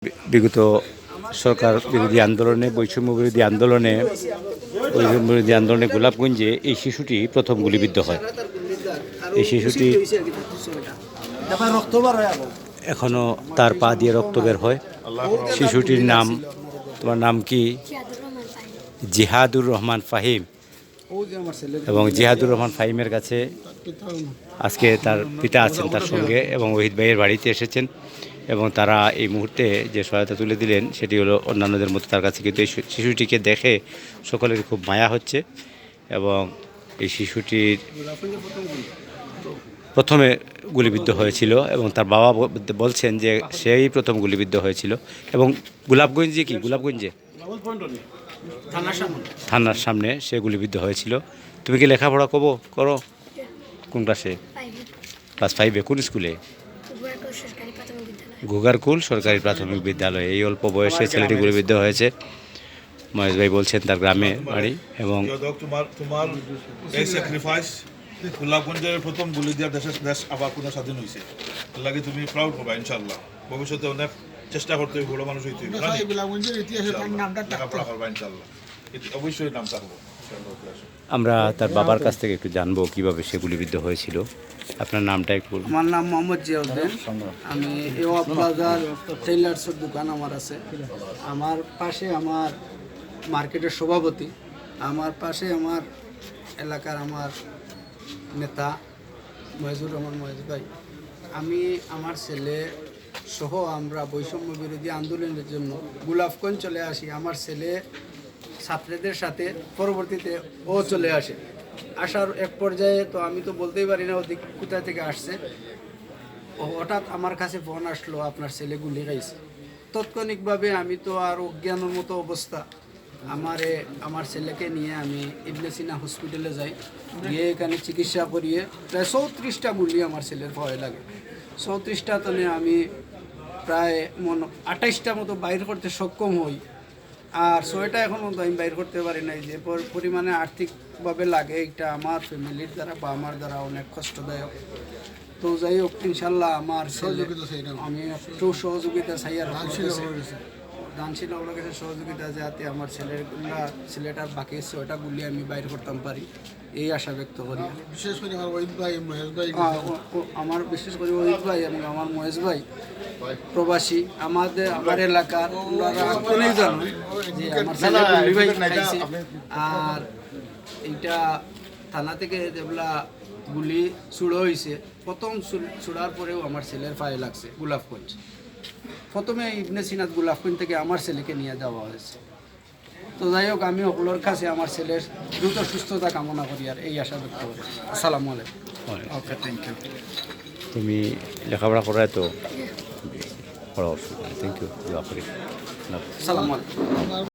বিগত সরকার বিরোধী আন্দোলনে বৈষম্য বিরোধী আন্দোলনে গোলাপগঞ্জে এই শিশুটি প্রথম গুলিবিদ্ধ হয়। এই শিশুটি এখনো তার পা দিয়ে রক্ত বের হয়। শিশুটির নাম, তোমার নাম কি? জিহাদুর রহমান ফাহিম। এবং জিহাদুর রহমান ফাহিমের কাছে আজকে তার পিতা আছেন তার সঙ্গে, এবং ওহিদ ভাইয়ের বাড়িতে এসেছেন, এবং তারা এই মুহূর্তে যে সহায়তা তুলে দিলেন সেটি হলো অন্যান্যদের মতো তার কাছে কিন্তু এই শিশুটিকে দেখে সকলের খুব মায়া হচ্ছে। এবং এই শিশুটির প্রথমে গুলিবিদ্ধ হয়েছিল এবং তার বাবা বলছেন যে সেই প্রথম গুলিবিদ্ধ হয়েছিল। এবং গোলাপগঞ্জে থানার সামনে সে গুলিবিদ্ধ হয়েছিল। তুমি কি লেখাপড়া করো? কোন ক্লাসে? ক্লাস 5-এ। কোন স্কুলে? ঘুগারকুল সরকারি প্রাথমিক বিদ্যালয়ে। এই অল্প বয়সে ছেলেটি গুলিবিদ্ধ হয়েছে। মহেশ ভাই বলছেন তার গ্রামে বাড়ি। এবং তোমার এই স্যাক্রিফাইস গোলাপগঞ্জের প্রথম গুলি দিয়া দেশ আবার কোনো স্বাধীন হয়েছে, লাগে তুমি প্রাউড করবা ইনশাল্লাহ। ভবিষ্যতে অনেক চেষ্টা করতে হবে, বড় মানুষ হইতে হবে, গোলাপগঞ্জের ইতিহাসে তার নামটা লেখাপড়া করবা ইনশাল্লাহ, অবশ্যই নাম থাকবো। আমরা তার বাবার কাছ থেকে একটু জানবো কিভাবে সে গুলিবিদ্ধ হয়েছিল। আপনার নামটা একটু বলুন। আমার নাম মোহাম্মদ জিয়াউদ্দিন। আমি এওয়াব বাজার টেইলার্সের দোকান আমার আছে। আমার পাশে আমার মার্কেটের সভাপতি, আমার পাশে আমার এলাকার আমার নেতা মহেজুর রহমান মহেজ ভাই। আমি আমার ছেলে সহ আমরা বৈষম্য বিরোধী আন্দোলনের জন্য গোলাপগঞ্জ চলে আসি। আমার ছেলে ছাত্রদের সাথে পরবর্তীতে ও চলে আসে। আসার এক পর্যায়ে তো আমি তো বলতেই পারি না ওদিক কোথা থেকে আসছে। হঠাৎ আমার কাছে ফোন আসলো, আপনার ছেলে গুলি খাইছে। তাৎক্ষণিকভাবে আমি তো আর অজ্ঞানের মতো অবস্থা, আমার ছেলেকে নিয়ে আমি ইবনে সিনা হসপিটালে যাই। গিয়ে এখানে চিকিৎসা করিয়ে প্রায় 34টা গুলি আমার ছেলের ভয় লাগে। 34টা তলে আমি প্রায় 28টা মতো বাইর করতে সক্ষম হই। আর 6টা এখন মতো আমি বাইর করতে পারি নাই। যে পরিমাণে আর্থিকভাবে লাগে এটা আমার ফ্যামিলির দ্বারা বা আমার দ্বারা অনেক কষ্টদায়ক। তো যাই হোক, ইনশাল্লাহ আমার ছেলে আমি একটু সহযোগিতা চাই আর দানশীল ওগুলোর কাছে সহযোগিতা, যাতে আমার ছেলেটার বাকি 6টা গুলি আমি বাইর করতাম পারি, এই আশা ব্যক্ত করি। বিশেষ করে আমার ওহিদ ভাই, মহেশ ভাই, আমার বিশেষ করে ওহিদ ভাই এবং আমার মহেশ ভাই প্রবাসী। আমার এলাকার ওনারা অনেক জানেন যে আমার ছেলে গুলি ভাই খাইছে। আর এইটা থানা থেকে যেগুলা গুলি ছুড়ো হয়েছে, প্রথম ছুড়ার পরেও আমার ছেলের পায়ে লাগছে গোলাপগঞ্জ। প্রথমে ইবনে সিনাত গোলাপগঞ্জ থেকে আমার ছেলেকে নিয়ে যাওয়া হয়েছে। তো যাই হোক, আমি ওগুলোর কাছে আমার ছেলের দ্রুত সুস্থতা কামনা করি আর এই আশা ব্যক্ত করি। আসসালামু আলাইকুম। ওকে, থ্যাংক ইউ। তুমি লেখাপড়া করায় তো পড়া, থ্যাংক ইউ। আসসালামু আলাইকুম।